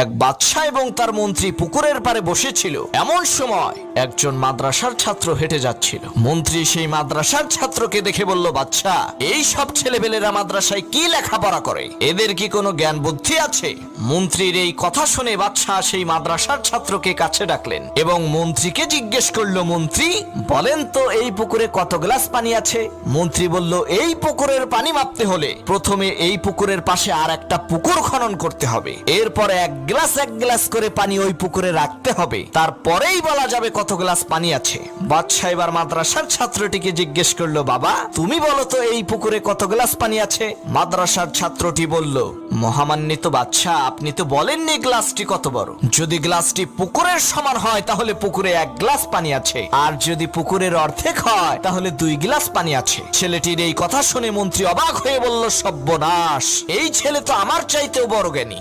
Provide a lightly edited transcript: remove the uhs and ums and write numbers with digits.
এক বাদশা এবং তার মন্ত্রী পুকুরের পাড়ে বসেছিল। এমন সময় একজন মাদ্রাসার ছাত্র হেঁটে যাচ্ছিল। মন্ত্রী সেই মাদ্রাসার ছাত্রকে দেখে বলল, বাদশা, এই সব ছেলেবেলেরা মাদ্রাসায় কি লেখাপড়া করে? এদের কি কোনো জ্ঞান বুদ্ধি আছে? মন্ত্রীর এই কথা শুনে বাদশা সেই মাদ্রাসার ছাত্রকে কাছে ডাকলেন এবং মন্ত্রীকে জিজ্ঞেস করলো, মন্ত্রী বলেন তো এই পুকুরে কত গ্লাস পানি আছে? মন্ত্রী বলল, এই পুকুরের পানি মাপতে হলে প্রথমে এই পুকুরের পাশে আর একটা পুকুর খনন করতে হবে, এরপরে এক গ্লাস করে পানি ওই পুকুরে রাখতে হবে, তারপরেই বলা যাবে কত গ্লাস পানি আছে। বাদশা এবার মাদ্রাসার ছাত্রটিকে জিজ্ঞেস করলো, বাবা তুমি বলো তো এই পুকুরে কত গ্লাস পানি আছে? মাদ্রাসার ছাত্রটি বলল, মহামান্বিত বাদশা, আপনি তো বলেননি গ্লাসটি কত বড়। যদি গ্লাসটি পুকুরের সমান হয় তাহলে পুকুরে 1 গ্লাস পানি আছে, আর যদি পুকুরের অর্ধেক হয় তাহলে 2 গ্লাস পানি আছে। ছেলেটির এই কথা শুনে মন্ত্রী অবাক হয়ে বলল, সর্বনাশ, এই ছেলে তো আমার চাইতেও বড় জ্ঞানী।